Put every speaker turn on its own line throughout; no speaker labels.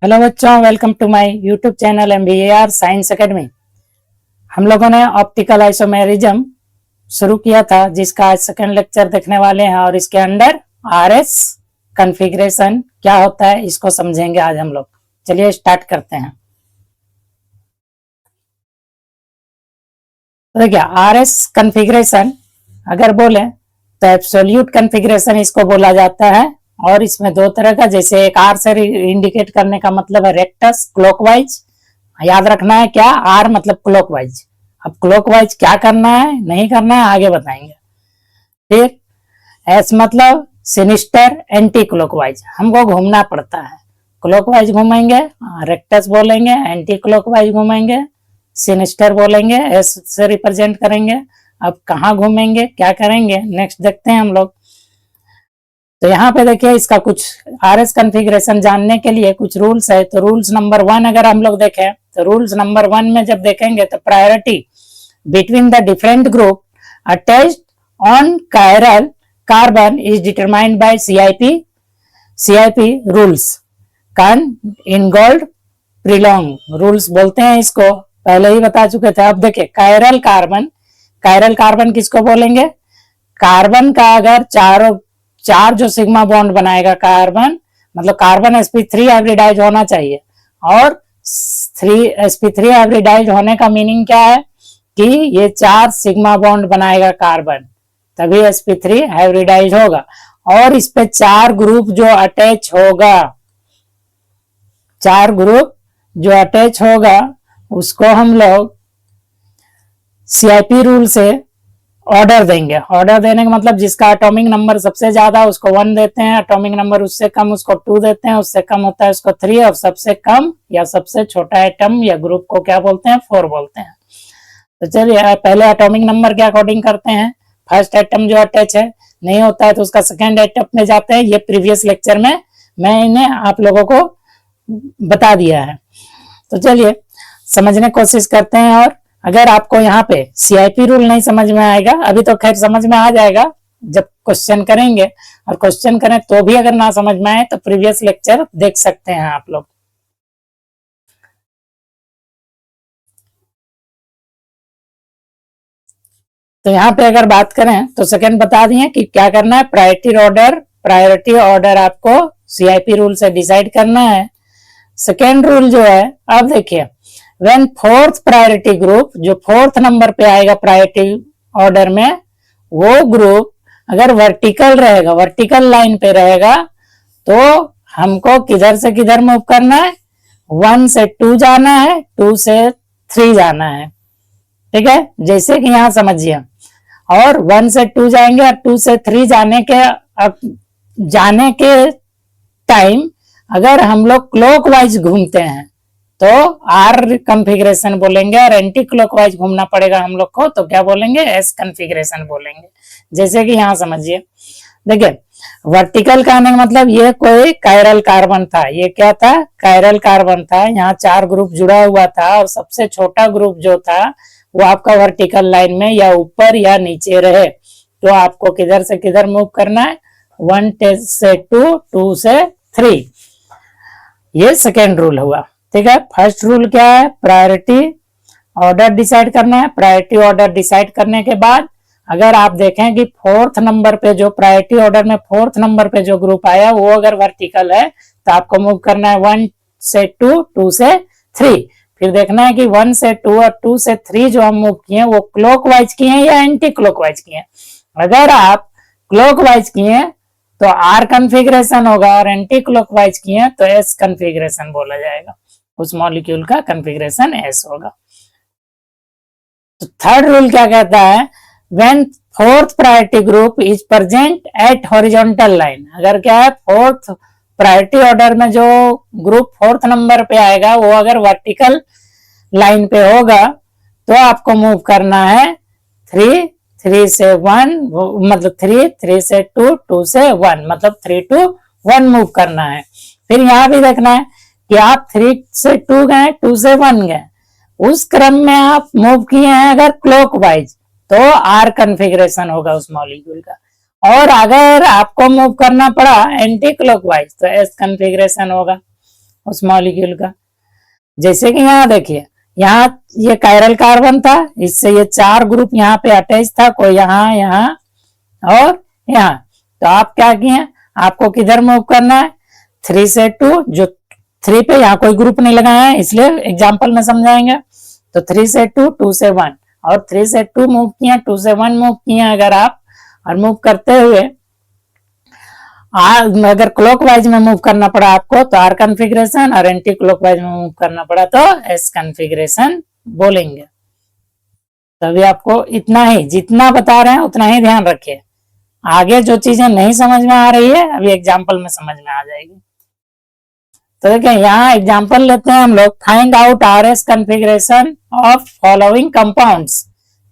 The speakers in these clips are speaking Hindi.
हेलो बच्चों, welcome to my YouTube channel MBAR science academy. हम लोगों ने ऑप्टिकल आइसोमेरिज्म शुरू किया था, जिसका आज सेकंड लेक्चर देखने वाले हैं और इसके अंडर RS कॉन्फ़िगरेशन क्या होता है इसको समझेंगे आज हम लोग। चलिए स्टार्ट करते हैं। तो देखिए, RS कॉन्फ़िगरेशन अगर बोले तो एब्सोल्यूट कॉन्फ़िगरेशन इसको बोला जाता है और इसमें दो तरह का, जैसे एक आर से इंडिकेट करने का मतलब है रेक्टस क्लॉकवाइज। याद रखना है क्या, आर मतलब क्लॉकवाइज। अब क्लॉकवाइज क्या करना है नहीं करना है आगे बताएंगे। फिर एस मतलब सिनिस्टर एंटी क्लॉकवाइज, हमको घूमना पड़ता है। क्लॉकवाइज घूमेंगे रेक्टस बोलेंगे, एंटी क्लॉकवाइज घूमेंगे सिनिस्टर बोलेंगे, एस से रिप्रेजेंट करेंगे। अब कहाँ घूमेंगे क्या करेंगे नेक्स्ट देखते हैं हम लोग। तो यहाँ पे देखिए, इसका कुछ RS कॉन्फ़िगरेशन जानने के लिए कुछ रूल्स है। तो रूल्स नंबर 1 अगर हम लोग देखें तो रूल्स नंबर 1 में जब देखेंगे तो priority between the different group attached on chiral carbon is determined by CIP rules Cahn Ingold Prelog rules बोलते हैं इसको, पहले ही बता चुके थे। अब देखिए, कायरल कार्बन किसको बोलेंगे? कार्बन का अगर चार जो सिग्मा बॉन्ड बनाएगा कार्बन, मतलब कार्बन sp3 हाइब्रिडाइज होना चाहिए। और 3sp3 हाइब्रिडाइज होने का मीनिंग क्या है कि ये 4 सिग्मा बॉन्ड बनाएगा कार्बन, तभी sp3 हाइब्रिडाइज होगा। और इस पे 4 ग्रुप जो अटैच होगा, 4 ग्रुप जो अटैच होगा उसको हम लोग CIP रूल से ऑर्डर देंगे। ऑर्डर देने का मतलब जिसका एटॉमिक नंबर सबसे ज्यादा उसको 1 देते हैं, एटॉमिक नंबर उससे कम उसको 2 देते हैं, उससे कम होता है उसको 3, और सबसे कम या सबसे छोटा एटम या ग्रुप को क्या बोलते हैं? 4 बोलते हैं। तो चलिए पहले एटॉमिक नंबर के अकॉर्डिंग करते हैं। फर्स्ट एटम जो अटैच है नहीं होता है तो उसका सेकेंड एटम में जाते हैं। ये प्रीवियस लेक्चर में मैं इन्हें आप लोगों को बता दिया है। तो चलिए समझने की कोशिश करते हैं। और अगर आपको यहाँ पे CIP रूल नहीं समझ में आएगा, अभी तो खैर समझ में आ जाएगा जब क्वेश्चन करेंगे, और क्वेश्चन करें तो भी अगर ना समझ में आए तो प्रीवियस लेक्चर देख सकते हैं आप लोग। तो यहाँ पे अगर बात करें तो सेकंड बता दिए कि क्या करना है। प्रायोरिटी ऑर्डर आपको CIP रूल से डिसाइड करना है। सेकेंड रूल जो है, अब देखिए, व्हेन फोर्थ प्रायोरिटी ग्रुप, जो फोर्थ नंबर पे आएगा प्रायोरिटी ऑर्डर में, वो ग्रुप अगर वर्टिकल रहेगा, वर्टिकल लाइन पे रहेगा, तो हमको किधर से किधर मूव करना है? 1 से 2 जाना है, 2 से 3 जाना है। ठीक है, जैसे कि यहां समझिए, और 1 से 2 जाएंगे और 2 से 3 जाने के टाइम अगर हम लोग क्लॉकवाइज घूमते हैं तो R कॉन्फ़िगरेशन बोलेंगे, और एंटी क्लॉकवाइज घूमना पड़ेगा हम लोग को तो क्या बोलेंगे? S कॉन्फ़िगरेशन बोलेंगे। जैसे कि यहाँ समझिए, देखिए वर्टिकल का आने का मतलब ये कोई कायरल कार्बन था। ये क्या था? कायरल कार्बन था। यहाँ 4 ग्रुप जुड़ा हुआ था और सबसे छोटा ग्रुप जो था वो आपका वर्टिकल लाइन में या ऊपर या नीचे रहे। तो आपको किधर से किधर मूव करना है? 1 से 2, 2 से 3। ये सेकेंड रूल हुआ। ठीक है, फर्स्ट रूल क्या है? प्रायोरिटी ऑर्डर डिसाइड करना है। प्रायोरिटी ऑर्डर डिसाइड करने के बाद अगर आप देखें कि फोर्थ नंबर पे जो प्रायोरिटी ऑर्डर में फोर्थ नंबर पे जो ग्रुप आया वो अगर वर्टिकल है तो आपको मूव करना है 1 से 2, 2 से 3। फिर देखना है कि 1 से 2 और 2 से 3 जो हम मूव किए वो क्लॉकवाइज किए या एंटी क्लॉकवाइज किए। अगर आप क्लॉकवाइज किए तो R कॉन्फ़िगरेशन होगा, और एंटी क्लॉकवाइज किए तो S कॉन्फ़िगरेशन बोला जाएगा। उस मॉलिक्यूल का कॉन्फ़िगरेशन S होगा। तो थर्ड रूल क्या कहता है? When fourth priority group is present eight horizontal line, अगर क्या है फोर्थ प्रायोरिटी ऑर्डर में जो ग्रुप फोर्थ नंबर पे आएगा वो अगर वर्टिकल लाइन पे होगा तो आपको मूव करना है 3 से 1, मतलब 3 से 2, 2 से 1, मतलब 3 to 1 मूव करना है। फिर यहाँ भी देखना है कि आप 3 से 2 गए, 2 से 1 गए, उस क्रम में आप मूव किए हैं अगर क्लॉकवाइज तो R कॉन्फ़िगरेशन होगा उस मॉलिक्यूल का, और अगर आपको मूव करना पड़ा एंटी क्लॉकवाइज तो S कॉन्फ़िगरेशन होगा। उस मॉलिक्यूल का। जैसे कि यहाँ देखिए, यहाँ ये कायरल कार्बन था, इससे ये 4 ग्रुप यहाँ पे अटैच था, कोई यहाँ, यहाँ और यहाँ। तो आप क्या किए, आपको किधर मूव करना है, 3 से 2, जो 3 पे यहाँ कोई ग्रुप नहीं लगाया है इसलिए एग्जाम्पल में समझाएंगे। तो 3 से 2, 2 से 1 और 3 से 2 मूव किए, 2 से 1 मूव किए अगर आप, और मूव करते हुए अगर क्लॉकवाइज में मूव करना पड़ा आपको तो आर कॉन्फ़िगरेशन, और एंटी क्लॉकवाइज में मूव करना पड़ा तो एस कॉन्फ़िगरेशन बोलेंगे। तो अभी आपको इतना ही, जितना बता रहे हैं उतना ही ध्यान रखिए, आगे जो चीजें नहीं समझ में आ रही है अभी एग्जाम्पल में समझ में आ जाएगी। तो देखिए यहाँ एग्जाम्पल लेते हैं हम लोग, find out R S configuration of following compounds.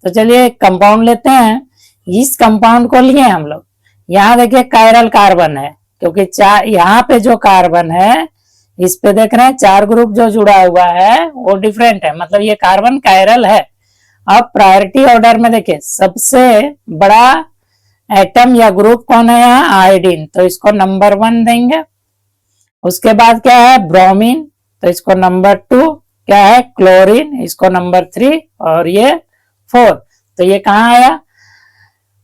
तो चलिए एक कंपाउंड लेते हैं, इस कंपाउंड को लिए हम लोग। यहाँ देखिए कायरल कार्बन है, क्योंकि यहाँ पे जो कार्बन है इस पे देख रहे हैं 4 ग्रुप जो जुड़ा हुआ है वो डिफरेंट है, मतलब ये कार्बन कायरल है। अब प्रायोरिटी ऑर्डर में देखिए सबसे बड़ा एटम या ग्रुप कौन है यहाँ, आयोडीन, तो इसको नंबर 1 देंगे। उसके बाद क्या है, ब्रोमीन, तो इसको नंबर 2, क्या है, क्लोरीन, इसको नंबर 3 और ये 4। तो ये कहाँ आया,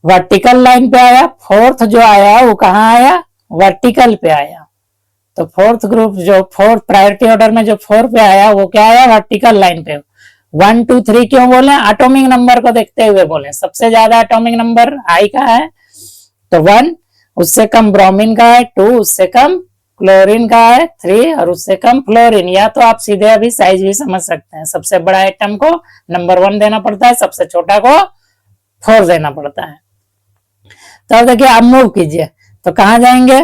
वर्टिकल लाइन पे आया। फोर्थ जो आया वो कहाँ आया, वर्टिकल पे आया। तो फोर्थ ग्रुप जो फोर्थ प्रायोरिटी ऑर्डर में जो 4 पे आया वो क्या आया, वर्टिकल लाइन पे। 1 2 3 क्यों बोले, एटॉमिक नंबर को देखते हुए बोले, सबसे ज्यादा एटॉमिक नंबर आई का है तो 1, उससे कम ब्रोमीन का है 2, उससे कम क्लोरीन का है 3 और उससे कम फ्लोरीन। या तो आप सीधे अभी साइज भी समझ सकते हैं, सबसे बड़ा एटम को नंबर 1 देना पड़ता है, सबसे छोटा को 4 देना पड़ता है। तो अब देखिए आप मूव कीजिए तो कहां जाएंगे,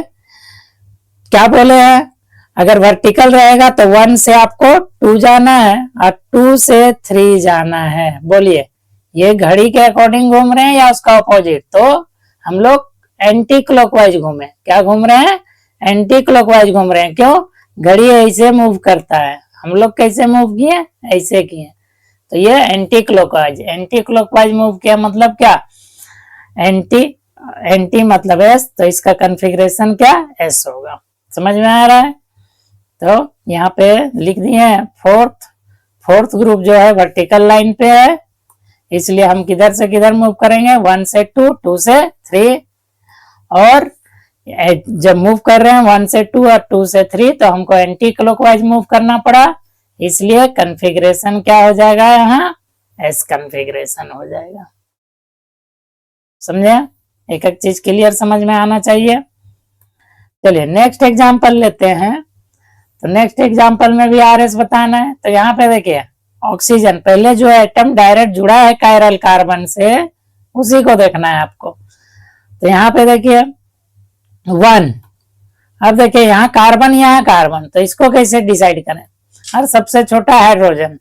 क्या बोले हैं, अगर वर्टिकल रहेगा तो 1 से आपको 2 जाना है और 2 से 3 जाना है। बोलिए ये घड़ी के अकॉर्डिंग घूम रहे हैं या उसका ऑपोजिट, तो हम लोग एंटी क्लॉकवाइज घूमे, क्या घूम रहे हैं, एंटी क्लॉकवाइज घूम रहे हैं। क्यों, घड़ी ऐसे मूव करता है, हम लोग कैसे मूव किए, ऐसे किए, तो ये anti clockwise, anti clockwise move किया मतलब क्या, एंटी, एंटी मतलब एस, तो इसका कॉन्फ़िगरेशन क्या, एस होगा। समझ में आ रहा है। तो यहाँ पे लिख दिए हैं फोर्थ ग्रुप जो है वर्टिकल लाइन पे है, इसलिए हम किधर से किधर मूव करेंगे, 1 से 2, 2 से 3, और जब मूव कर रहे हैं 1 से 2 और 2 से 3 तो हमको एंटी क्लॉकवाइज मूव करना पड़ा, इसलिए कॉन्फ़िगरेशन क्या हो जाएगा, यहाँ एस कॉन्फ़िगरेशन हो जाएगा। समझे, एक एक चीज क्लियर समझ में आना चाहिए। चलिए नेक्स्ट एग्जांपल लेते हैं। तो नेक्स्ट एग्जांपल में भी आरएस बताना है। तो यहाँ पे देखिए ऑक्सीजन, पहले जो एटम डायरेक्ट जुड़ा है कायरल कार्बन से उसी को देखना है आपको। तो यहाँ पे देखिए 1, अब देखिए यहाँ कार्बन, तो इसको कैसे डिसाइड करें, और सबसे छोटा हाइड्रोजन,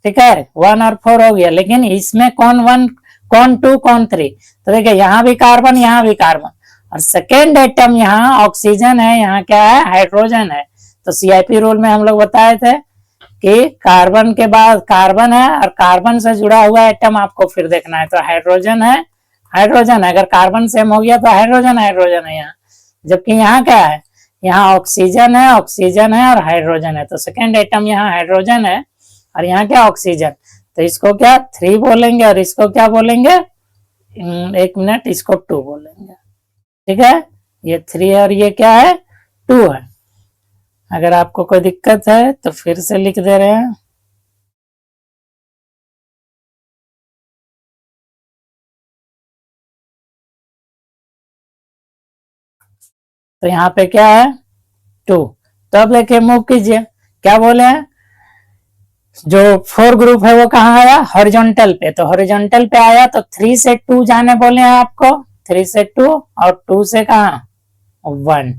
ठीक है 1 और 4 हो गया, लेकिन इसमें कौन 1 कौन 2 कौन 3, तो देखिए यहाँ भी कार्बन यहाँ भी कार्बन, और सेकेंड एटम यहाँ ऑक्सीजन है, यहाँ क्या है, हाइड्रोजन है। तो सीआईपी रूल में हम लोग बताए थे कि कार्बन के बाद कार्बन है और कार्बन से जुड़ा हुआ एटम आपको फिर देखना है, तो हाइड्रोजन है, हाइड्रोजन है, अगर कार्बन सेम हो गया तो हाइड्रोजन हाइड्रोजन है यहाँ, जबकि यहाँ क्या है, यहाँ ऑक्सीजन है, ऑक्सीजन है और हाइड्रोजन है, तो सेकेंड एटम यहाँ हाइड्रोजन है और यहाँ क्या ऑक्सीजन, तो इसको क्या 3 बोलेंगे और इसको क्या बोलेंगे, एक मिनट, इसको 2 बोलेंगे, ठीक है। ये 3 और ये क्या है 2 है। अगर आपको कोई दिक्कत है तो फिर से लिख दे रहे हैं। तो यहाँ पे क्या है 2, तो अब देखिए मूव कीजिए, क्या बोले हैं, जो 4 ग्रुप है वो कहाँ आया, हॉरिजॉन्टल पे, तो हॉरिजॉन्टल पे आया तो 3 से 2 जाने बोले हैं आपको, 3 से 2 और 2 से कहाँ 1,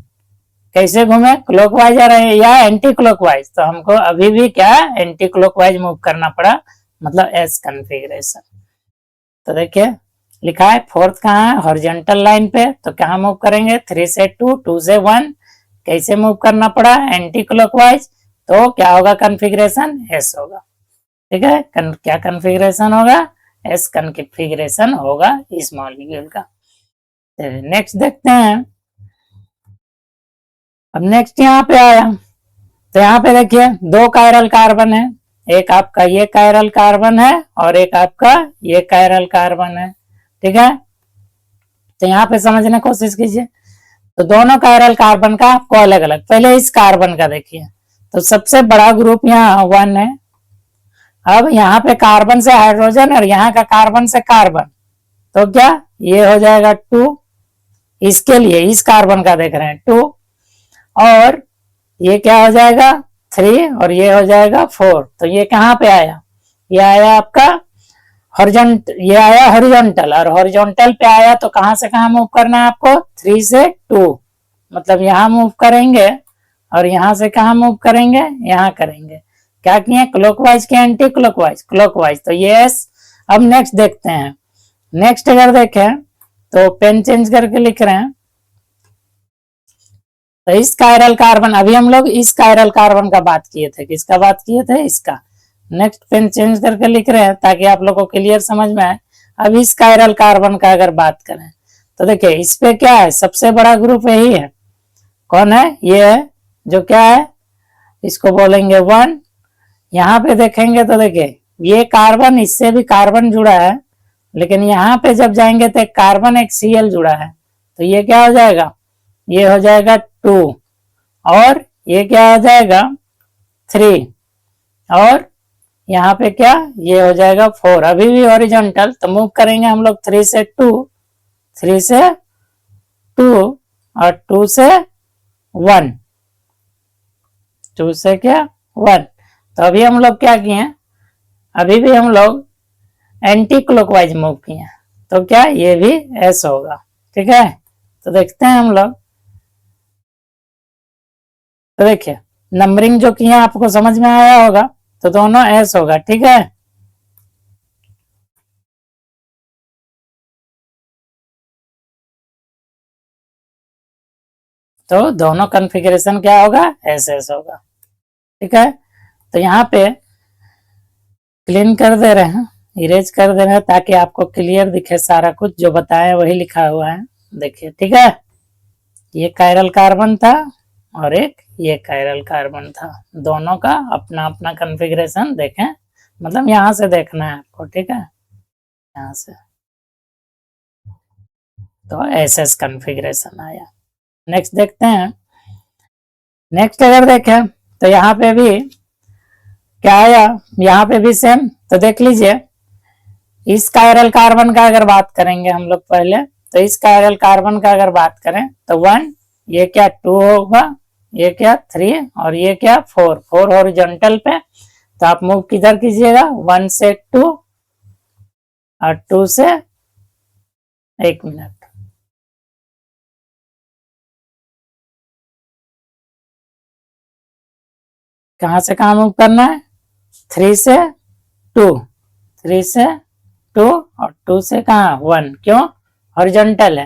कैसे घूमे, क्लॉकवाइज या एंटी क्लॉकवाइज, तो हमको अभी भी क्या एंटी क्लॉकवाइज मूव करना पड़ा, मतलब एस कॉन्फ़िगरेशन। तो देखिए लिखा है फोर्थ कहाँ है, हॉरिजॉन्टल लाइन पे, तो कहाँ मूव करेंगे, 3 से 2, 2 से 1, कैसे मूव करना पड़ा, एंटी क्लॉकवाइज, तो क्या होगा कॉन्फ़िगरेशन, एस होगा, ठीक है। क्या कॉन्फ़िगरेशन होगा, एस कॉन्फ़िगरेशन होगा इस मॉलिक्यूल का। नेक्स्ट देखते हैं। अब नेक्स्ट यहाँ पे आया तो यहाँ पे देखिए दो कायरल कार्बन है, एक आपका ये कायरल कार्बन है और एक आपका ये कायरल कार्बन है, ठीक है। तो यहाँ पे समझने की कोशिश कीजिए। तो दोनों कायरल कार्बन का आपको अलग अलग, पहले इस कार्बन का देखिए, तो सबसे बड़ा ग्रुप यहाँ 1 है। अब यहाँ पे कार्बन से हाइड्रोजन और यहाँ का कार्बन से कार्बन, तो क्या ये हो जाएगा 2, इसके लिए इस कार्बन का देख रहे हैं 2, और ये क्या हो जाएगा 3 और ये हो जाएगा 4। तो ये कहाँ पे आया, ये आया आपका ये आया हॉरिजॉन्टल, और हॉरिजॉन्टल पे आया तो कहां से कहां मूव करना है आपको, 3 से 2, मतलब यहां मूव करेंगे और यहां से कहां मूव करेंगे, यहां करेंगे। क्या किए, क्लॉकवाइज के एंटी क्लॉकवाइज, क्लॉकवाइज। तो ये एस। अब नेक्स्ट देखते हैं। नेक्स्ट अगर देखें तो पेन चेंज करके लिख रहे हैं, तो इस कायरल कार्बन, अभी हम लोग इस कायरल कार्बन का बात किए थे, किसका बात किए थे, इसका। नेक्स्ट पेन चेंज करके लिख रहे हैं ताकि आप लोगों को क्लियर समझ में आए। अब इस कायरल कार्बन का अगर बात करें तो देखिए इस पे क्या है, सबसे बड़ा ग्रुप यही है, कौन है, ये है, जो क्या है, इसको बोलेंगे 1। यहाँ पे देखेंगे तो देखिए ये कार्बन, इससे भी कार्बन जुड़ा है, लेकिन यहाँ पे जब जाएंगे तो एक कार्बन एक Cl जुड़ा है, तो ये क्या हो जाएगा, ये हो जाएगा 2, और ये क्या हो जाएगा 3, और यहाँ पे क्या, ये हो जाएगा 4। अभी भी हॉरिजॉन्टल, तो मूव करेंगे हम लोग 3 से 2, 3 से 2 और 2 से 1, 2 से क्या 1। तो अभी हम लोग क्या किए, अभी भी हम लोग एंटी क्लॉकवाइज मूव किए, तो क्या ये भी एस होगा, ठीक है। तो देखते हैं हम लोग। तो देखिए नंबरिंग जो किया आपको समझ में आया होगा, तो दोनों एस होगा, ठीक है। तो दोनों कॉन्फ़िगरेशन क्या होगा, एस एस होगा, ठीक है। तो यहाँ पे क्लीन कर दे रहे हैं, इरेज कर दे रहे हैं ताकि आपको क्लियर दिखे, सारा कुछ जो बताया वही लिखा हुआ है, देखिए, ठीक है। ये कायरल कार्बन था और एक ये कायरल कार्बन था, दोनों का अपना अपना कॉन्फ़िगरेशन देखें, मतलब यहाँ से देखना है आपको, ठीक है, यहाँ से। तो एसएस कॉन्फ़िगरेशन आया। नेक्स्ट देखते हैं। नेक्स्ट अगर देखें तो यहाँ पे भी क्या आया, यहाँ पे भी सेम। तो देख लीजिए इस कायरल कार्बन का अगर बात करेंगे हम लोग पहले, तो इस कायरल कार्बन का अगर बात करें तो 1, ये क्या 2 होगा, ये क्या 3 और ये क्या 4, 4 हॉरिजॉन्टल पे। तो आप मूव किधर कीजिएगा, 1 से 2 और 2 से, एक मिनट, कहां से कहां मूव करना है, 3 से 2, 3 से 2 और 2 से कहा 1, क्यों, हॉरिजॉन्टल है।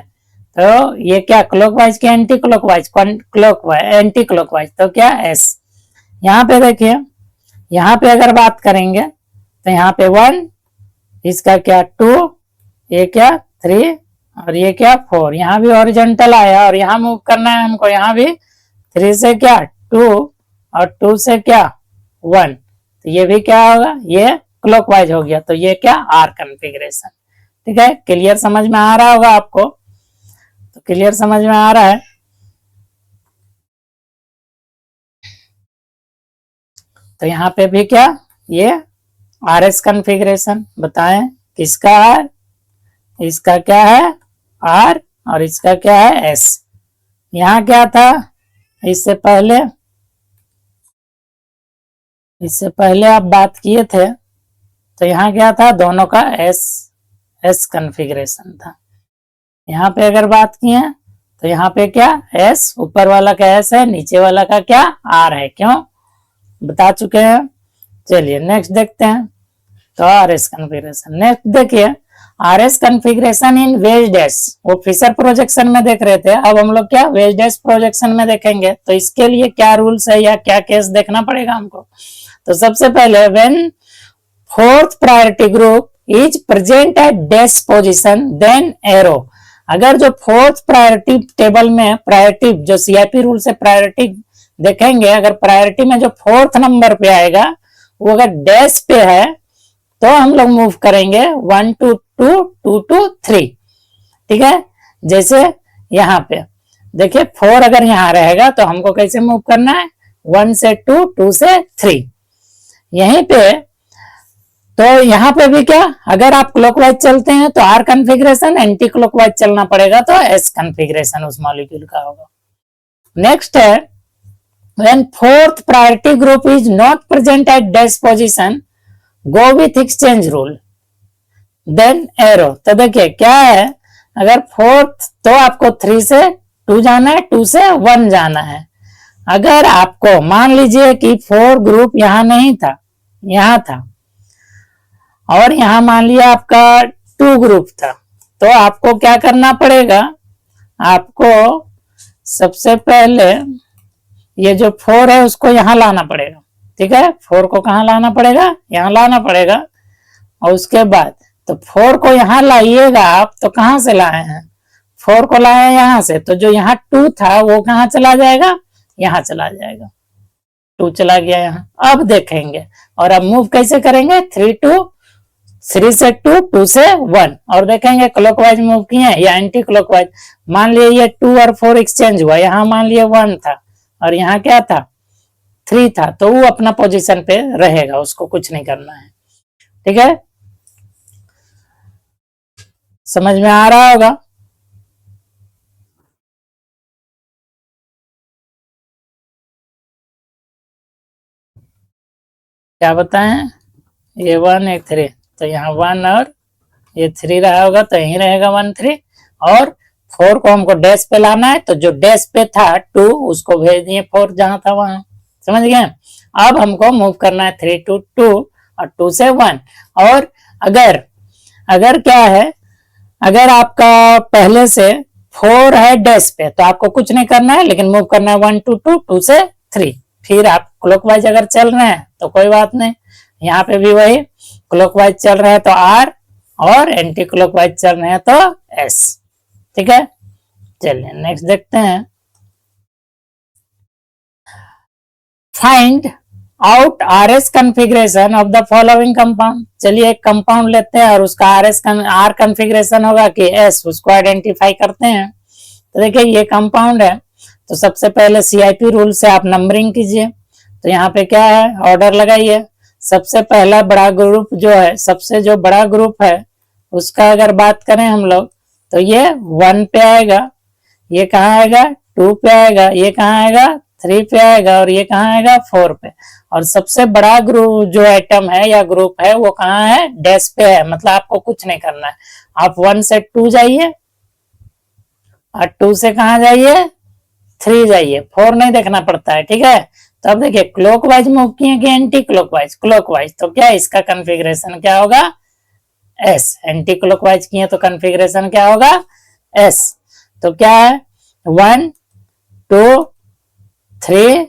तो ये क्या क्लॉकवाइज के anti clockwise, clockwise anti clockwise, तो क्या एस। यहाँ पे देखिए, यहाँ पे अगर बात करेंगे तो यहाँ पे 1, इसका क्या 2, ये क्या 3 और ये क्या 4, यहाँ भी हॉरिजॉन्टल आया और यहाँ मूव करना है हमको, यहाँ भी 3 से क्या 2 और 2 से क्या 1, तो ये भी क्या होगा, ये क्लॉकवाइज हो गया, तो ये क्या आर कॉन्फ़िगरेशन, ठीक है। क्लियर समझ में आ रहा होगा आपको, तो क्लियर समझ में आ रहा है। तो यहाँ पे भी क्या, ये आर एस कॉन्फ़िगरेशन, बताएं किसका आर, इसका क्या है आर और इसका क्या है एस। यहाँ क्या था, इससे पहले आप बात किए थे, तो यहाँ क्या था, दोनों का एस कॉन्फ़िगरेशन था। यहाँ पे अगर बात किए तो यहाँ पे क्या एस, ऊपर वाला का एस है, नीचे वाला का क्या आर है, क्यों बता चुके हैं। चलिए नेक्स्ट देखते हैं। तो आर एस कॉन्फ़िगरेशन, नेक्स्ट देखिए आर एस कॉन्फ़िगरेशन इन वेज डैश, वो फिशर प्रोजेक्शन में देख रहे थे, अब हम लोग क्या वेज डैश प्रोजेक्शन में देखेंगे। तो इसके लिए क्या रूल्स है या क्या केस देखना पड़ेगा हमको। तो सबसे पहले when fourth priority group is present at dash position then arrow, अगर जो फोर्थ प्रायोरिटी टेबल में प्रायोरिटी जो सीआईपी रूल से प्रायोरिटी देखेंगे अगर प्रायोरिटी में जो 4th नंबर पे आएगा वो अगर डैश पे है तो हम लोग मूव करेंगे 1 to 2, 2 to 3। ठीक है, जैसे यहाँ पे देखिए 4 अगर यहाँ रहेगा तो हमको कैसे मूव करना है, 1 से 2, 2 से 3। यहीं पे तो यहाँ पे भी क्या, अगर आप क्लॉकवाइज चलते हैं तो आर कॉन्फ़िगरेशन, एंटी क्लॉकवाइज चलना पड़ेगा तो एस कॉन्फ़िगरेशन उस मॉलिक्यूल का होगा। नेक्स्ट है when 4th priority group is not present at dash position, go with exchange rule, then arrow। तो देखिए क्या है, अगर 4th तो आपको 3 से 2 जाना है, 2 से 1 जाना है। अगर आपको मान लीजिए कि 4 ग्रुप यहाँ नहीं था, यहाँ था, और यहाँ मान लिया आपका 2 ग्रुप था, तो आपको क्या करना पड़ेगा, आपको सबसे पहले ये जो 4 है उसको यहाँ लाना पड़ेगा। ठीक है, 4 को कहाँ लाना पड़ेगा, यहाँ लाना पड़ेगा। और उसके बाद तो 4 को यहाँ लाइएगा आप, तो कहाँ से लाए हैं, 4 को लाए हैं यहाँ से, तो जो यहाँ 2 था वो कहाँ चला जाएगा, यहाँ चला जाएगा, 2 चला गया यहाँ। अब देखेंगे और अब मूव कैसे करेंगे, 3 से 2, 2 से 1, और देखेंगे क्लॉकवाइज मूव किए या एंटी क्लॉकवाइज। मान लिए ये 2 और 4 एक्सचेंज हुआ, यहाँ मान लिए 1 था और यहाँ क्या था, 3 था, तो वो अपना पोजीशन पे रहेगा, उसको कुछ नहीं करना है। ठीक है, समझ में आ रहा होगा। क्या बताएं, ये 1 एक 3, तो यहाँ 1 और ये 3 रहा होगा, तो यही रहेगा 1 3, और 4 को हमको डैश पे लाना है, तो जो डैश पे था 2 उसको भेज दिए 4 जहां था वहां। समझ गए। अब हमको मूव करना है 3 to 2 और 2 से 1। और अगर क्या है, अगर आपका पहले से 4 है डैश पे तो आपको कुछ नहीं करना है, लेकिन मूव करना है 1 to 2, 2 से 3। फिर आप क्लॉकवाइज अगर चल रहे हैं तो कोई बात नहीं, यहाँ पे भी वही क्लॉकवाइज चल रहे हैं तो आर, और एंटी क्लॉकवाइज चल रहे हैं तो एस। ठीक है, चलिए नेक्स्ट देखते हैं। Find out R S configuration of the following compound. चलिए एक कंपाउंड लेते हैं और उसका आर कॉन्फ़िगरेशन होगा कि एस, उसको आइडेंटिफाई करते हैं। तो देखिए ये कंपाउंड है, तो सबसे पहले सीआईपी रूल से आप नंबरिंग कीजिए। तो यहाँ पे क्या है, ऑर्डर लगाइए। सबसे पहला बड़ा ग्रुप जो है, सबसे जो बड़ा ग्रुप है उसका अगर बात करें हम लोग, तो ये 1 पे आएगा, ये कहाँ आएगा 2 पे आएगा, ये कहाँ आएगा 3 पे आएगा, और ये कहाँ आएगा 4 पे। और सबसे बड़ा ग्रुप जो आइटम है या ग्रुप है वो कहाँ है, डैश पे है। मतलब आपको कुछ नहीं करना है, आप 1 से 2 जाइए और 2 से कहाँ जाइए 3 जाइए, 4 नहीं देखना पड़ता है। ठीक है, तो अब देखिए क्लॉकवाइज मूव किए कि एंटी क्लॉकवाइज, क्लॉकवाइज, तो क्या इसका कॉन्फ़िगरेशन क्या होगा, एस। एंटी क्लॉकवाइज किए तो कॉन्फ़िगरेशन क्या होगा, एस। तो क्या है 1 2 3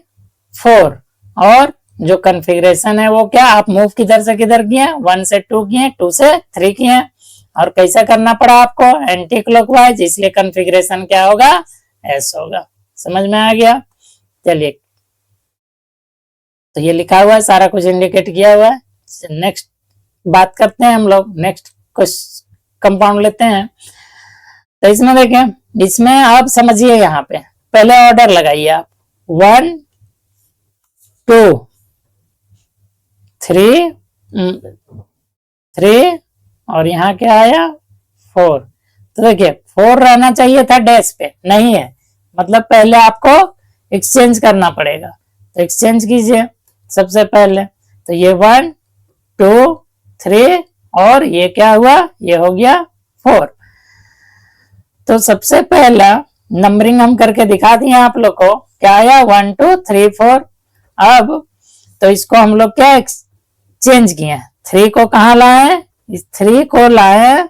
4, और जो कॉन्फ़िगरेशन है वो क्या, आप मूव किधर से किधर किए, 1 से 2 किए, 2 से 3 किए, और कैसा करना पड़ा आपको, एंटी क्लॉकवाइज, इसलिए कॉन्फ़िगरेशन क्या होगा, एस होगा। समझ में आ गया। चलिए तो ये लिखा हुआ है, सारा कुछ इंडिकेट किया हुआ है। नेक्स्ट बात करते हैं हम लोग, नेक्स्ट कुछ कंपाउंड लेते हैं। तो इसमें देखें, इसमें आप समझिए, यहाँ पे पहले ऑर्डर लगाइए आप, 1 2 3 और यहाँ क्या आया 4। तो देखिए 4 रहना चाहिए था डैश पे, नहीं है, मतलब पहले आपको एक्सचेंज करना पड़ेगा। तो एक्सचेंज कीजिए सबसे पहले, तो ये 1 2 3 और ये क्या हुआ, ये हो गया 4। तो सबसे पहला नंबरिंग हम करके दिखा दिए आप लोग को, क्या आया 1 2 3 4। अब तो इसको हम लोग क्या एक्सचेंज किए, 3 को कहाँ लाए, इस 3 को लाए,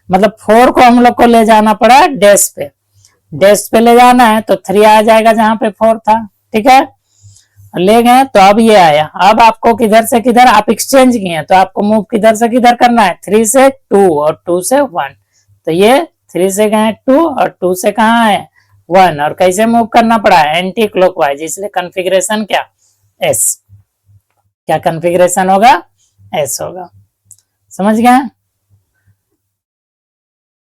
मतलब 4 को हम लोग को ले जाना पड़ा डैश पे, डैश पे ले जाना है तो 3 आ जाएगा जहां पे 4 था। ठीक है, ले गए तो अब ये आया। अब आपको किधर से किधर, आप एक्सचेंज किए तो आपको मूव किधर से किधर करना है, 3 से 2 और 2 से 1। तो ये 3 से गए 2 और 2 से कहाँ है 1 और कैसे मूव करना पड़ा एंटी क्लॉकवाइज, इसलिए कॉन्फ़िगरेशन क्या एस, क्या कॉन्फ़िगरेशन होगा एस होगा। समझ गए?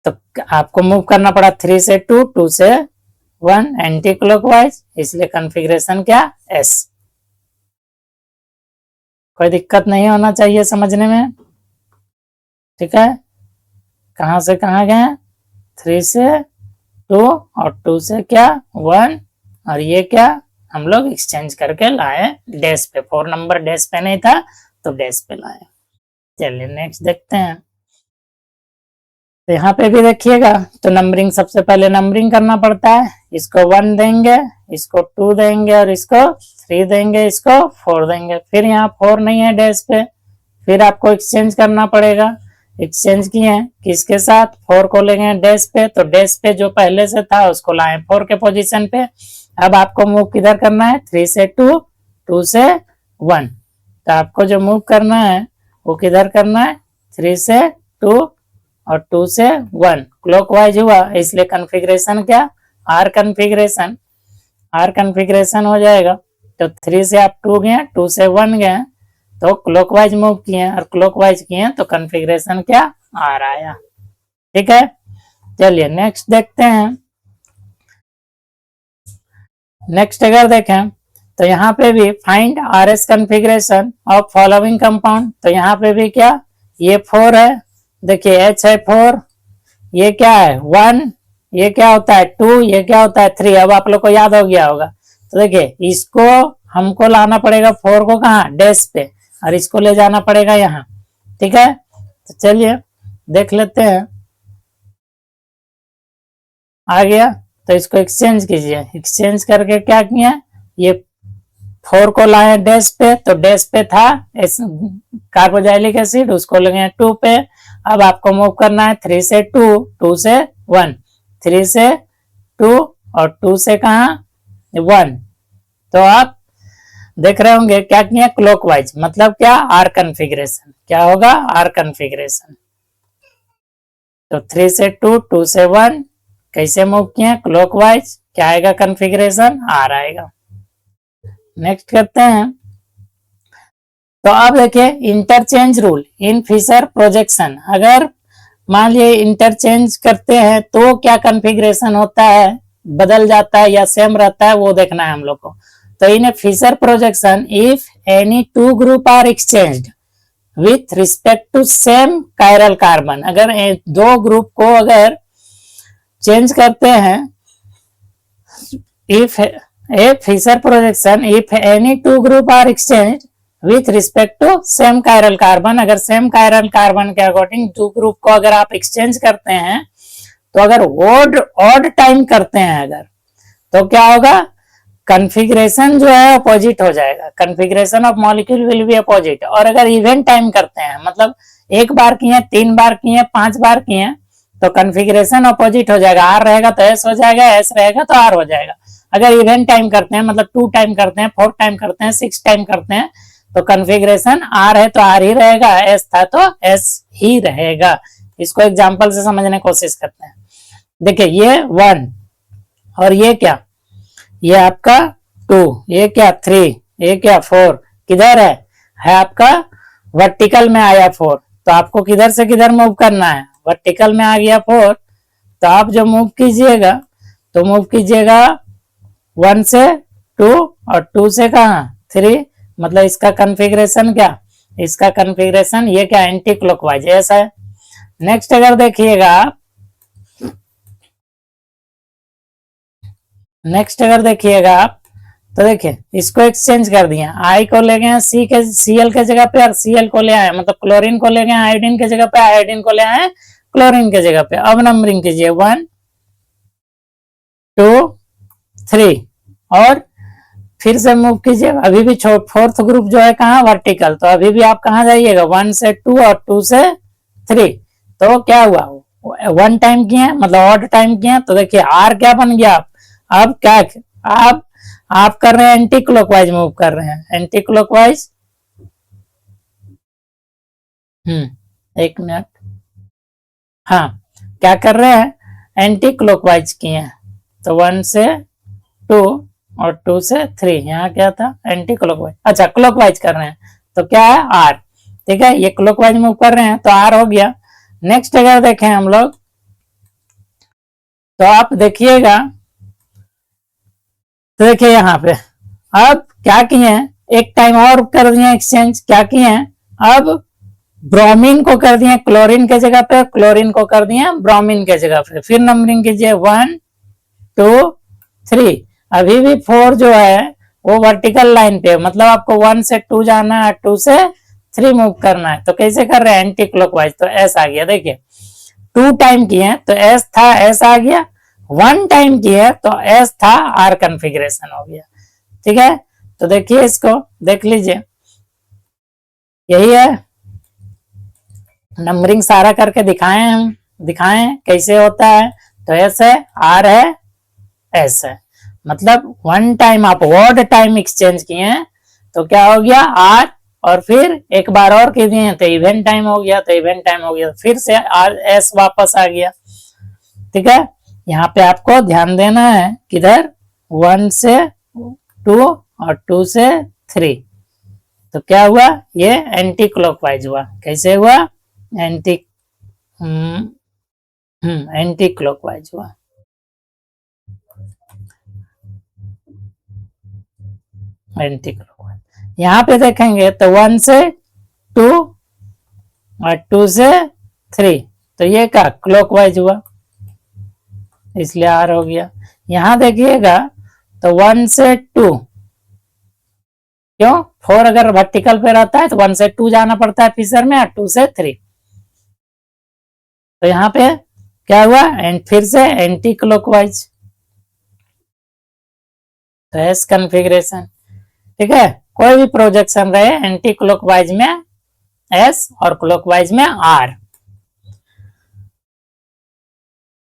तो आपको मूव करना पड़ा 3 से 2, 2 से 1 एंटी क्लॉकवाइज, इसलिए कॉन्फ़िगरेशन क्या एस। कोई दिक्कत नहीं होना चाहिए समझने में, ठीक है। कहां से कहां गए 3 से 2 और 2 से क्या 1, और ये क्या हम लोग एक्सचेंज करके लाए डैश पे, 4 नंबर डैश पे नहीं था तो डैश पे लाए। चलिए नेक्स्ट देखते हैं। तो यहाँ पे भी देखिएगा, तो नंबरिंग सबसे पहले नंबरिंग करना पड़ता है, इसको 1 देंगे, इसको 2 देंगे और इसको 3 देंगे, इसको 4 देंगे। फिर यहाँ 4 नहीं है डैश पे, फिर आपको एक्सचेंज करना पड़ेगा। एक्सचेंज किए किसके साथ, 4 को लेंगे डैश पे, तो डैश पे जो पहले से था उसको लाए 4 के पोजीशन पे। अब आपको मूव किधर करना है 3 से 2, 2 से 1, तो आपको जो मूव करना है वो किधर करना है 3 से 2 और 2 से 1 क्लॉकवाइज हुआ, इसलिए कॉन्फ़िगरेशन क्या आर कॉन्फ़िगरेशन, आर कॉन्फ़िगरेशन हो जाएगा। तो 3 से आप 2 गए, 2 से 1 गए, तो क्लॉकवाइज मूव किए और क्लॉकवाइज किए तो कॉन्फ़िगरेशन क्या आर आया। ठीक है, चलिए नेक्स्ट देखते हैं। नेक्स्ट अगर देखें तो यहाँ पे भी find R S configuration of following compound, तो यहाँ पे भी क्या ये 4 है, देखिए एच है 4, ये क्या है 1, ये क्या होता है 2, ये क्या होता है 3। अब आप लोग को याद हो गया होगा, तो देखिए इसको हमको लाना पड़ेगा 4 को कहाँ डैश पे, और इसको ले जाना पड़ेगा यहाँ। ठीक है, तो चलिए देख लेते हैं। आ गया, तो इसको एक्सचेंज कीजिए, एक्सचेंज करके क्या किया, ये 4 को लाए डैश पे, तो डैश पे था कार्बोजाइलिक एसिड, उसको लगे 2 पे। अब आपको मूव करना है 3 से 2, 2 से 1, 3 से 2 और 2 से कहा 1, तो आप देख रहे होंगे क्या किया क्लॉकवाइज, मतलब क्या आर कॉन्फ़िगरेशन, क्या होगा आर कॉन्फ़िगरेशन। तो 3 से 2, 2 से 1 कैसे मूव किए क्लॉकवाइज, क्या आएगा कॉन्फ़िगरेशन आर आएगा। नेक्स्ट करते हैं। तो अब देखिए interchange rule in Fischer projection, अगर मान लिए इंटरचेंज करते हैं तो क्या कॉन्फ़िगरेशन होता है, बदल जाता है या सेम रहता है, वो देखना है हम लोग को। तो in Fischer projection if any two group are exchanged with respect to same chiral carbon, अगर दो ग्रुप को अगर चेंज करते हैं, if a Fischer projection if any two group are exchange with respect to same chiral carbon, अगर सेम कायरल कार्बन के अकॉर्डिंग टू ग्रुप को अगर आप एक्सचेंज करते हैं, तो अगर ऑड टाइम करते हैं अगर, तो क्या होगा कॉन्फ़िगरेशन जो है अपोजिट हो जाएगा, configuration of molecule will be opposite. और अगर इवन टाइम करते हैं, मतलब एक बार किए, 3 बार किए, 5 बार किए, तो कॉन्फ़िगरेशन अपोजिट हो जाएगा, आर रहेगा तो एस हो जाएगा, एस रहेगा तो आर हो जाएगा। अगर इवन टाइम करते हैं, मतलब 2 टाइम करते हैं, 4 टाइम करते हैं, 6 टाइम करते हैं, तो कॉन्फ़िगरेशन आर है तो आर ही रहेगा, एस था तो एस ही रहेगा। इसको एग्जांपल से समझने की कोशिश करते हैं। देखिए ये 1 और ये क्या, ये आपका 2, ये क्या 3, ये क्या 4, किधर है आपका वर्टिकल में आया 4, तो आपको किधर से किधर मूव करना है, वर्टिकल में आ गया 4, तो आप जो मूव कीजिएगा तो मूव कीजिएगा 1 से 2 और 2 से कहा 3, मतलब इसका कॉन्फ़िगरेशन क्या, इसका कॉन्फ़िगरेशन ये क्या एंटी क्लॉकवाइज ऐसा है। नेक्स्ट अगर देखिएगा, नेक्स्ट अगर देखिएगा आप, तो देखिए इसको एक्सचेंज कर दिया, आई को ले गए सी के सीएल के जगह पे और सीएल को ले आए, मतलब क्लोरीन को ले गए आयोडीन के जगह पे, आयोडीन को ले आए क्लोरीन के जगह पे। अब नंबरिंग कीजिए 1 2 3 और फिर से मूव कीजिए, अभी भी फोर्थ ग्रुप जो है कहाँ वर्टिकल, तो अभी भी आप कहाँ जाइएगा 1 से 2 और 2 से 3, तो क्या हुआ 1 टाइम किए मतलब ऑड टाइम किए, तो देखिए आर क्या बन गया, अब क्या आप कर रहे हैं एंटी क्लॉकवाइज मूव कर रहे हैं, एंटी क्लॉकवाइज। एक मिनट, हाँ क्या कर रहे हैं एंटी क्लॉकवाइज किए हैं, तो 1 से 2 और 2 से 3, यहाँ क्या था एंटी क्लॉकवाइज, अच्छा क्लॉकवाइज कर रहे हैं तो क्या है R, ठीक है, ये क्लॉकवाइज मूव कर रहे हैं तो R हो गया। नेक्स्ट अगर देखें हम लोग तो आप देखिएगा, तो देखिए यहाँ पे अब क्या किए हैं, एक टाइम और कर दिए एक्सचेंज, क्या किए हैं अब ब्रोमीन को कर दिए क्लोरीन के जगह पे, क्लोरीन को कर दिए ब्रोमीन के जगह पे, फिर नंबरिंग कीजिए 1 2 3, अभी भी 4 जो है वो वर्टिकल लाइन पे, मतलब आपको 1 से 2 जाना है, 2 से 3 मूव करना है, तो कैसे कर रहे हैं एंटी क्लॉकवाइज, तो एस आ गया, देखिए 2 टाइम किए तो एस था, एस आ गया, 1 टाइम किए तो एस था, आर कॉन्फ़िगरेशन हो गया, ठीक है। तो देखिए इसको देख लीजिए, यही है नंबरिंग सारा करके दिखाएं, हम दिखाएं कैसे होता है, तो एस है, आर है, एस है, मतलब 1 टाइम आप वर्ड टाइम एक्सचेंज किए तो क्या हो गया आर, और फिर एक बार और किए दिए तो इवेंट टाइम हो गया, तो इवेंट टाइम हो गया, फिर से आर एस वापस आ गया, ठीक है। यहाँ पे आपको ध्यान देना है किधर 1 से 2 और 2 से 3, तो क्या हुआ ये एंटी क्लॉकवाइज हुआ, कैसे हुआ एंटी एंटी क्लॉकवाइज हुआ। एंटी क्लॉकवाइज यहाँ पे देखेंगे तो 1 से 2 और 2 से 3, तो ये क्या क्लॉकवाइज हुआ, इसलिए आर हो गया। यहां देखिएगा तो 1 से 2, क्यों 4 अगर वर्टिकल पे रहता है तो 1 से 2 जाना पड़ता है फिशर में, और 2 से 3, तो यहाँ पे क्या हुआ एंड फिर से एंटी क्लॉकवाइज, तो एस कॉन्फ़िगरेशन, ठीक है। कोई भी प्रोजेक्शन रहे एंटी क्लॉकवाइज में एस और क्लॉकवाइज में आर।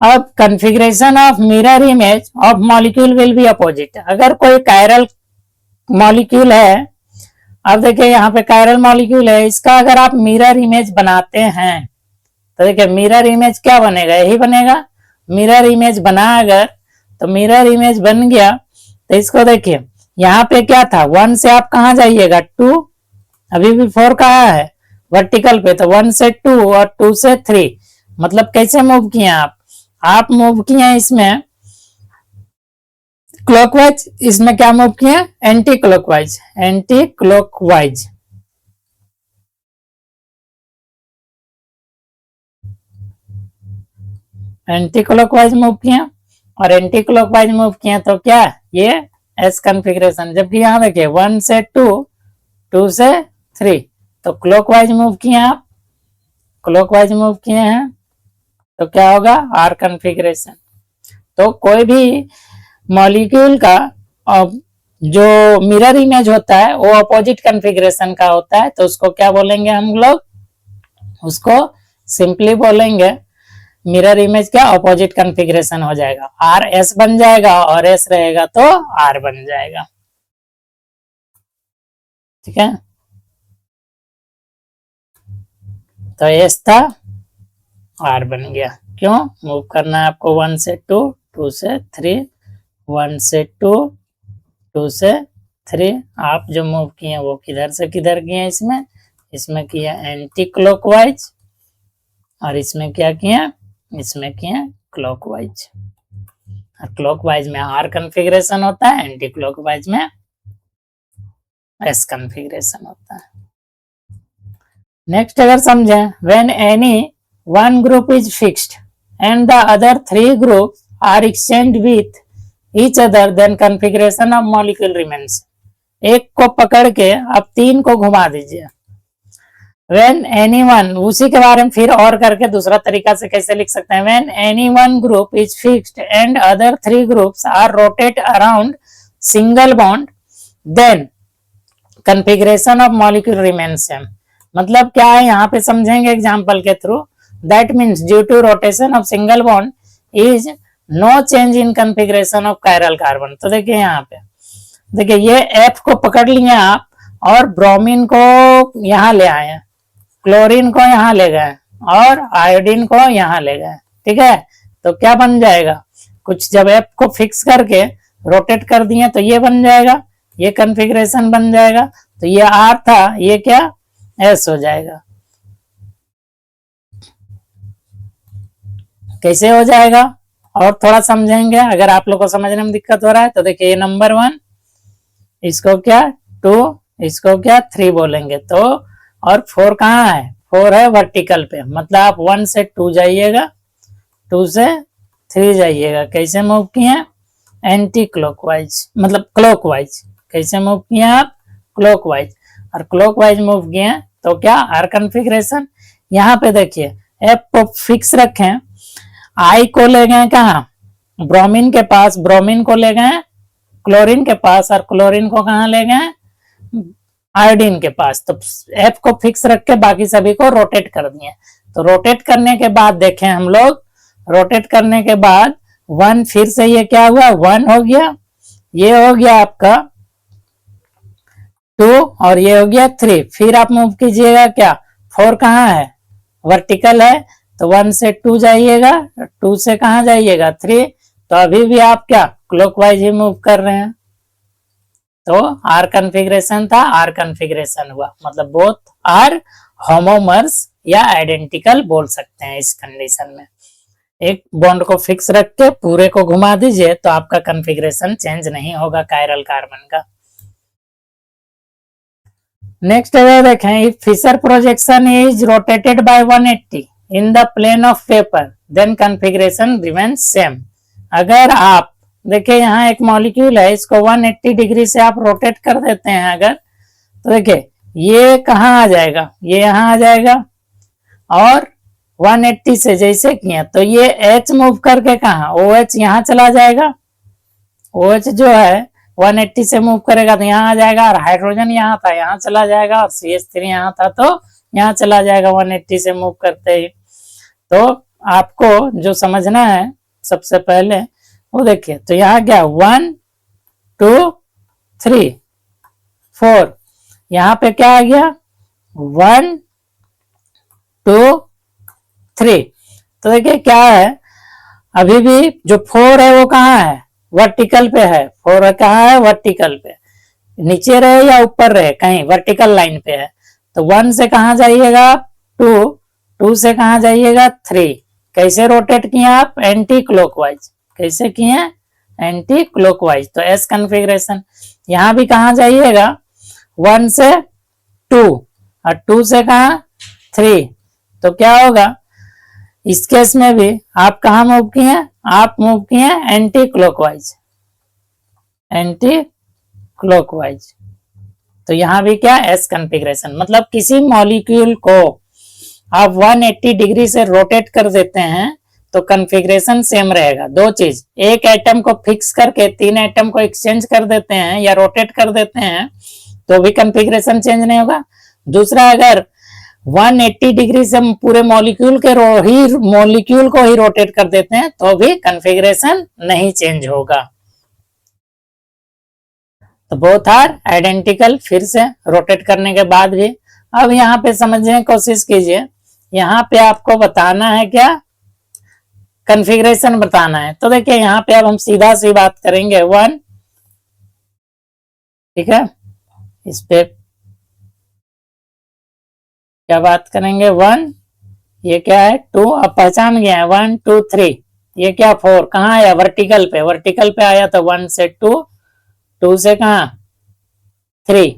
अब configuration of mirror image of molecule will be opposite, अगर कोई कायरल मॉलिक्यूल है, अब देखिए यहाँ पे कायरल मॉलिक्यूल है, इसका अगर आप मिरर इमेज बनाते हैं तो देखिए मिरर इमेज क्या बनेगा, यही बनेगा, मिरर इमेज बना अगर, तो मिरर इमेज बन गया, तो इसको देखिए यहाँ पे क्या था 1 से आप कहा जाइएगा 2, अभी भी 4 कहा है वर्टिकल पे, तो 1 से 2 और 2 से 3, मतलब कैसे मूव किए आप मूव किए इसमें क्लॉकवाइज, इसमें क्या मूव किए anti clockwise, anti clockwise, anti clockwise move किए, और एंटी क्लॉकवाइज मूव किए तो क्या ये एस कॉन्फ़िगरेशन, जबकि यहाँ देखिए 1 से 2 2 से 3, तो क्लॉकवाइज मूव किए आप, क्लॉकवाइज मूव किए हैं तो क्या होगा आर कॉन्फ़िगरेशन। तो कोई भी मॉलिक्यूल का जो मिरर इमेज होता है वो अपोजिट कॉन्फ़िगरेशन का होता है, तो उसको क्या बोलेंगे हम लोग, उसको सिंपली बोलेंगे मिरर इमेज क्या अपोजिट कॉन्फ़िगरेशन हो जाएगा, आर एस बन जाएगा और एस रहेगा तो आर बन जाएगा, ठीक है। तो एस था आर बन गया, क्यों मूव करना है आपको 1 से 2 2 से 3, 1 से 2 2 से 3, आप जो मूव किए वो किधर से किधर किए, इसमें किया एंटी क्लॉकवाइज, और इसमें क्या किया, इसमें किया क्लॉकवाइज, और क्लॉकवाइज में आर कॉन्फ़िगरेशन होता है, एंटी क्लॉकवाइज में एस कॉन्फ़िगरेशन होता है। नेक्स्ट अगर समझें, when any one group is fixed and the other 3 groups are exchanged with each other then configuration of molecule remains, एक को पकड़ के आप 3 को घुमा दीजिए, when anyone, उसी के बारे में फिर और करके दूसरा तरीका से कैसे लिख सकते हैं, when any one group is fixed and other 3 groups are rotate around single bond then configuration of molecule remains same, मतलब क्या है यहाँ पे समझेंगे एग्जांपल के through, that means due to rotation of single bond is no change in configuration of chiral carbon। तो देखिए यहाँ पे देखिए ये F को पकड़ लिए आप और ब्रोमीन को यहाँ ले आए, क्लोरीन को यहाँ ले गए और आयोडीन को यहाँ ले गए, ठीक है, तो क्या बन जाएगा कुछ जब एफ को फिक्स करके रोटेट कर दिए तो ये बन जाएगा, ये कॉन्फ़िगरेशन बन जाएगा। तो ये आर था, ये क्या एस हो जाएगा। कैसे हो जाएगा और थोड़ा समझेंगे। अगर आप लोग को समझने में दिक्कत हो रहा है तो देखिए, ये नंबर 1, इसको क्या 2, इसको क्या 3 बोलेंगे। तो और 4 कहाँ है, 4 है वर्टिकल पे, मतलब आप 1 से 2 जाइएगा, 2 से 3 जाइएगा। कैसे मूव किए, एंटी क्लॉकवाइज, मतलब क्लॉकवाइज। कैसे मूव किए आप, क्लॉकवाइज। और क्लॉकवाइज मूव किए तो क्या आर कॉन्फ़िगरेशन। यहाँ पे देखिए एफ को फिक्स रखें, आई को ले गए कहाँ, ब्रोमीन के पास, ब्रोमीन को ले गए क्लोरीन के पास, और क्लोरीन को कहाँ ले गए, आयोडीन के पास। तो एफ को फिक्स रख के बाकी सभी को रोटेट कर दिए। तो रोटेट करने के बाद देखें हम लोग, रोटेट करने के बाद 1, फिर से ये क्या हुआ, 1 हो गया, ये हो गया आपका 2, और ये हो गया 3। फिर आप मूव कीजिएगा क्या, 4 कहाँ है, वर्टिकल है, तो 1 से 2 जाइएगा, 2 से कहाँ जाइएगा, 3। तो अभी भी आप क्या क्लॉकवाइज ही मूव कर रहे हैं। तो आर कॉन्फ़िगरेशन था, आर कॉन्फ़िगरेशन हुआ, मतलब बोथ आर होमोमर्स या आइडेंटिकल बोल सकते हैं इस कंडीशन में। एक बॉन्ड को फिक्स रख के पूरे को घुमा दीजिए तो आपका कॉन्फ़िगरेशन चेंज नहीं होगा कायरल कार्बन का। नेक्स्ट अगर देखें, if Fischer projection is rotated by 180 in the plane of paper then configuration remains same. अगर आप देखिए यहाँ एक मॉलिक्यूल है, इसको 180 डिग्री से आप रोटेट कर देते हैं अगर, तो देखिए ये कहाँ आ जाएगा, ये यहाँ आ जाएगा, और 180 से जैसे किया तो ये H मूव करके कहाँ, OH यहाँ चला जाएगा। OH जो है 180 से मूव करेगा तो यहाँ आ जाएगा, और हाइड्रोजन यहाँ था यहाँ चला जाएगा, और CH3 यहाँ था तो यहाँ चला जाएगा 180 से मूव करते ही। तो आपको जो समझना है सबसे पहले वो देखिए, तो यहाँ क्या 1 2 3 4, यहाँ पे क्या आ गया 1 2 3। तो देखिए क्या है, अभी भी जो 4 है वो कहाँ है, वर्टिकल पे है। 4 कहाँ है, वर्टिकल पे, नीचे रहे या ऊपर रहे, कहीं वर्टिकल लाइन पे है। तो 1 से कहाँ जाइएगा, 2, 2 से कहाँ जाइएगा, 3। कैसे रोटेट किए आप, एंटी क्लॉकवाइज। कैसे किए, एंटी क्लॉकवाइज। तो एस कॉन्फ़िगरेशन। यहाँ भी कहाँ जाइएगा, 1 से 2, और 2 से कहाँ 3। तो क्या होगा, इस केस में भी आप कहाँ मूव किए, आप मूव किए एंटी क्लॉकवाइज, एंटी क्लॉकवाइज। तो यहाँ भी क्या एस कॉन्फ़िगरेशन, मतलब किसी मॉलिक्यूल को आप 180 डिग्री से रोटेट कर देते हैं तो कॉन्फ़िगरेशन सेम रहेगा। दो चीज, एक एटम को फिक्स करके 3 एटम को एक्सचेंज कर देते हैं या रोटेट कर देते हैं तो भी कॉन्फ़िगरेशन चेंज नहीं होगा। दूसरा, अगर 180 डिग्री से पूरे मॉलिक्यूल को ही रोटेट कर देते हैं तो भी कॉन्फ़िगरेशन नहीं चेंज होगा। तो बोथ आर आइडेंटिकल, फिर से रोटेट करने के बाद भी। अब यहाँ पे समझने की कोशिश कीजिए, यहाँ पे आपको बताना है क्या, कॉन्फ़िगरेशन बताना है। तो देखिए यहाँ पे अब हम सीधा सी बात करेंगे 1, ठीक है, इस पे क्या बात करेंगे 1, ये क्या है 2, अब पहचान गया है 1 2 3, ये क्या 4 कहाँ आया, वर्टिकल पे, वर्टिकल पे आया तो 1 से 2, 2 से कहाँ 3,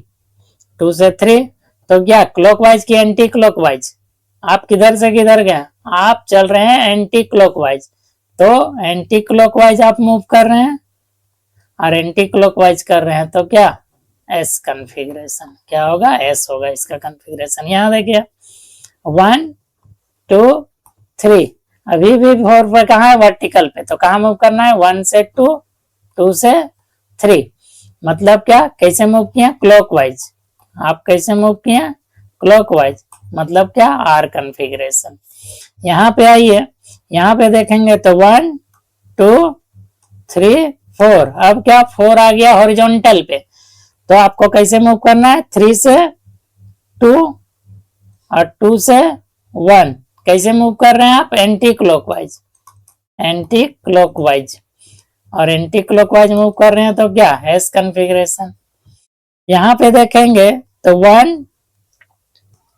2 से 3। तो क्या क्लॉकवाइज की एंटी क्लॉकवाइज, आप किधर से किधर गए, आप चल रहे हैं एंटी क्लॉकवाइज। तो एंटी क्लॉकवाइज आप मूव कर रहे हैं और एंटी क्लॉकवाइज कर रहे हैं तो क्या एस कॉन्फ़िगरेशन, क्या होगा एस होगा इसका कॉन्फ़िगरेशन। यहाँ देखिए 1 2 3, अभी भी 4 पे कहाँ है, वर्टिकल पे, तो कहाँ मूव करना है 1 से 2, 2 से 3। मतलब क्या, कैसे मूव किया, क्लॉकवाइज। आप कैसे मूव किए, क्लॉकवाइज, मतलब क्या आर कॉन्फ़िगरेशन। यहाँ पे आइए, यहाँ पे देखेंगे तो 1 2 3 4, अब क्या 4 आ गया हॉरिजॉन्टल पे, तो आपको कैसे मूव करना है, 3 से 2 और 2 से 1। कैसे मूव कर रहे हैं आप, एंटी क्लॉकवाइज, एंटी क्लॉकवाइज। और एंटी क्लॉकवाइज मूव कर रहे हैं तो क्या, एस कॉन्फ़िगरेशन। यहाँ पे देखेंगे तो 1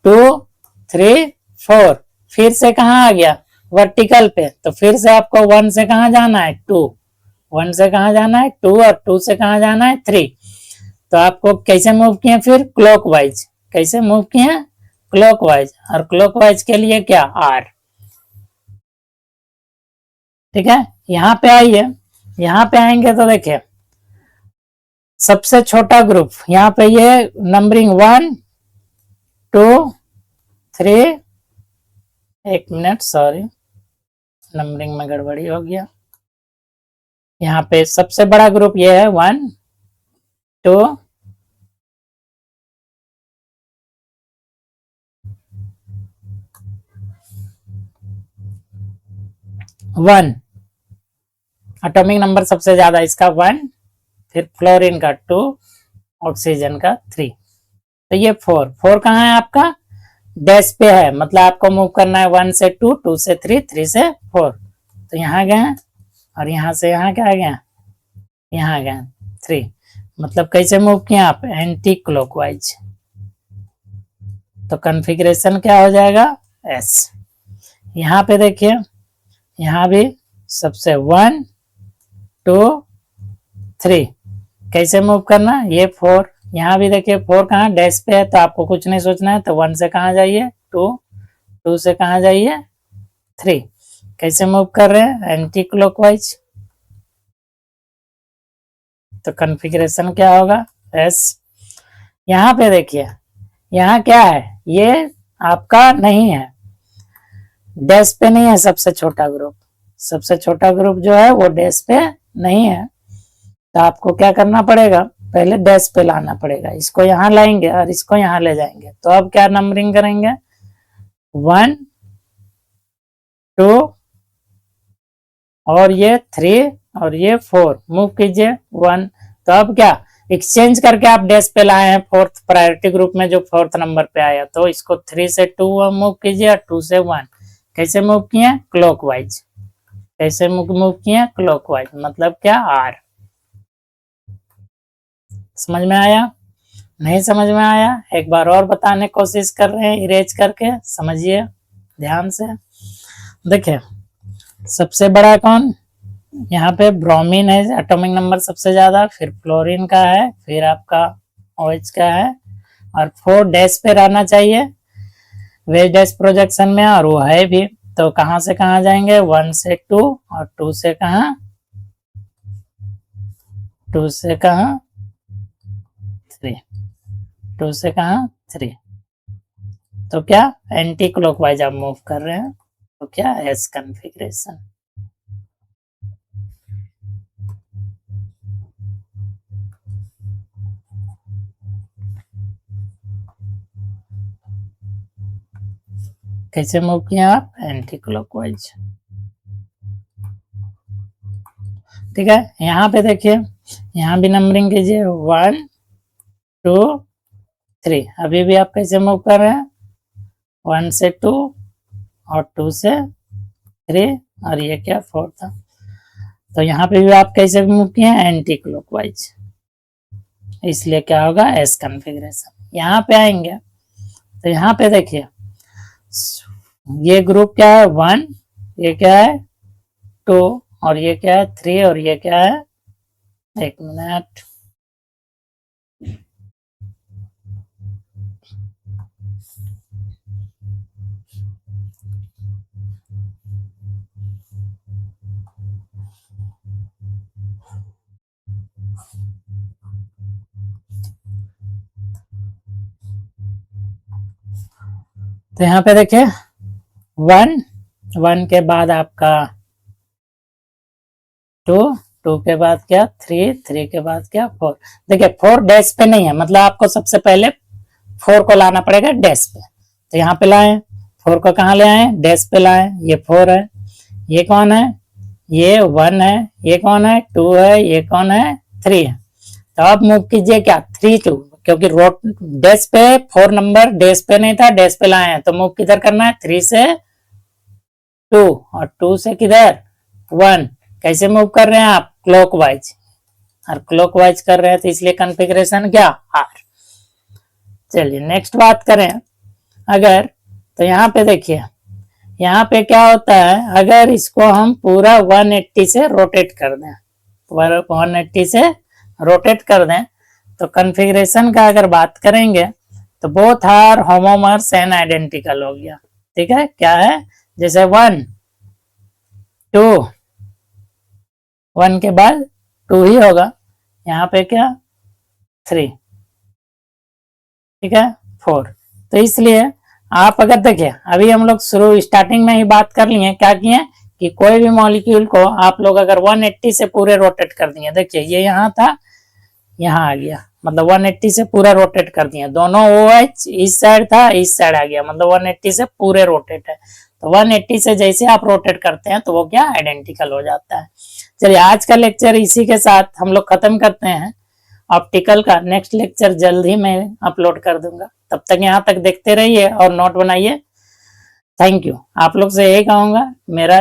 2 3 4, फिर से कहाँ आ गया, वर्टिकल पे, तो फिर से आपको 1 से कहाँ जाना है, 2, 1 से कहाँ जाना है 2, और 2 से कहाँ जाना है 3। तो आपको कैसे मूव किए, फिर क्लॉकवाइज, कैसे मूव किए, क्लॉकवाइज, और क्लॉकवाइज के लिए क्या, आर। ठीक है, यहाँ पे आइए, यहाँ पे आएंगे तो देखिए सबसे छोटा ग्रुप यहाँ पे ये नंबरिंग 1 2 3, एक मिनट सॉरी नंबरिंग में गड़बड़ी हो गया। यहाँ पे सबसे बड़ा ग्रुप ये है 1 2 1, एटॉमिक नंबर सबसे ज्यादा इसका 1, फिर फ्लोरीन का 2, ऑक्सीजन का 3। तो ये 4 कहाँ है आपका, डैश पे है, मतलब आपको मूव करना है 1 से 2, 2 से 3, 3 से 4। तो यहाँ गए, और यहाँ से यहाँ क्या गया, यहाँ गए 3। मतलब कैसे मूव किया आप, एंटी क्लॉकवाइज। तो कॉन्फ़िगरेशन क्या हो जाएगा, एस। यहाँ पे देखिए, यहाँ भी सबसे 1 2 3, कैसे मूव करना, ये 4, यहाँ भी देखिए 4 कहाँ, डैश पे है, तो आपको कुछ नहीं सोचना है, तो 1 से कहाँ जाइए 2, 2 से कहाँ जाइए 3। कैसे मूव कर रहे हैं, एंटी क्लॉकवाइज। तो कॉन्फ़िगरेशन क्या होगा, एस। यहाँ पे देखिए, यहाँ क्या है, ये आपका नहीं है, डैश पे नहीं है सबसे छोटा ग्रुप, सबसे छोटा ग्रुप जो है वो डैश पे नहीं है। तो आपको क्या करना पड़ेगा, पहले डैश पे लाना पड़ेगा, इसको यहाँ लाएंगे और इसको यहाँ ले जाएंगे। तो अब क्या नंबरिंग करेंगे, 1 2 और ये 3 और ये 4, मूव कीजिए 1। तो अब क्या, एक्सचेंज करके आप डैश पे लाए हैं फोर्थ प्रायोरिटी ग्रुप में जो फोर्थ नंबर पे आया, तो इसको 3 से 2 मूव कीजिए और 2 से 1। कैसे मूव किए, क्लॉकवाइज। कैसे मूव किए, क्लॉकवाइज, मतलब क्या, आर। समझ में आया, नहीं समझ में आया, एक बार और बताने की कोशिश कर रहे हैं, इरेज करके समझिए ध्यान से। देखिए सबसे बड़ा कौन, यहाँ पे ब्रोमीन है, एटॉमिक नंबर सबसे ज्यादा, फिर फ्लोरीन का है, फिर आपका OH का है, और 4 डैश पे रहना चाहिए वेज डैश प्रोजेक्शन में, और वो है भी। तो कहाँ से कहाँ जाएंगे, 1 से 2, और 2 से कहाँ, 2 से कहाँ 3, 2 से कहाँ 3। तो क्या, एंटी क्लॉकवाइज आप मूव कर रहे हैं, तो क्या, एस कॉन्फ़िगरेशन। कैसे मूव किया आप, एंटी क्लॉकवाइज। ठीक है, यहाँ पे देखिए, यहाँ भी नंबरिंग कीजिए 1 2 3। अभी भी आप कैसे मूव कर रहे हैं, 1 से 2 और 2 से 3, और ये क्या 4 था। तो यहाँ पे भी आप कैसे मूव किए हैं, एंटी क्लॉकवाइज, इसलिए क्या होगा, एस कॉन्फ़िगरेशन। यहाँ पे आएंगे तो यहाँ पे देखिए, ये ग्रुप क्या है 1, ये क्या है 2, और ये क्या है 3, और ये क्या है, एक मिनट, तो यहाँ पे देखिए 1 के बाद आपका 2 के बाद क्या 3 के बाद क्या 4। देखिए 4 डैश पे नहीं है, मतलब आपको सबसे पहले 4 को लाना पड़ेगा डैश पे। तो यहाँ पे लाए 4 को, कहाँ ले आए, डैश पे लाए, ये 4 है, ये कौन है, ये 1 है, ये कौन है 2 है, ये कौन है 3 है। तो अब मूव कीजिए क्या 3 2, क्योंकि रोड डैश पे 4 नंबर डैश पे नहीं था, डैश पे लाए हैं, तो मूव किधर करना है, 3 से 2, और 2 से किधर 1, कैसे मूव कर रहे हैं आप, क्लॉकवाइज, और क्लॉकवाइज कर रहे हैं तो इसलिए कॉन्फ़िगरेशन क्या, आर। चलिए नेक्स्ट बात करें अगर, तो यहाँ पे देखिए, यहाँ पे क्या होता है, अगर इसको हम पूरा 180 से रोटेट कर दें, 180 से रोटेट कर दें, तो कॉन्फ़िगरेशन का अगर बात करेंगे तो बोथ आर होमोमर्स एंड आइडेंटिकल हो गया। ठीक है, क्या है, जैसे 1 2, 1 के बाद 2 ही होगा, यहाँ पे क्या 3, ठीक है 4। तो इसलिए आप अगर देखिए, अभी हम लोग शुरू स्टार्टिंग में ही बात कर लिए, क्या किए कि कोई भी मॉलिक्यूल को आप लोग अगर 180 से पूरे रोटेट कर दिए, देखिए ये यहाँ था, यहाँ आ गया, मतलब 180 से पूरा रोटेट कर दिया, दोनों OH इस साइड था, इस साइड आ गया, मतलब 180 से पूरे रोटेट है। तो 180 से जैसे आप रोटेट करते हैं तो वो क्या आइडेंटिकल हो जाता है। चलिए आज का लेक्चर इसी के साथ हम लोग खत्म करते हैं। ऑप्टिकल का नेक्स्ट लेक्चर जल्द ही मैं अपलोड कर दूंगा, तब तक यहाँ तक देखते रहिए और नोट बनाइए। Thank you. आप लोग से यही कहूंगा, मेरा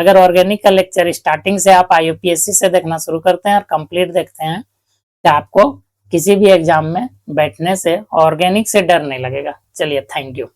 अगर ऑर्गेनिक का लेक्चर स्टार्टिंग से आप IUPAC से देखना शुरू करते हैं और कंप्लीट देखते हैं तो आपको किसी भी एग्जाम में बैठने से ऑर्गेनिक से डर नहीं लगेगा। चलिए थैंक यू।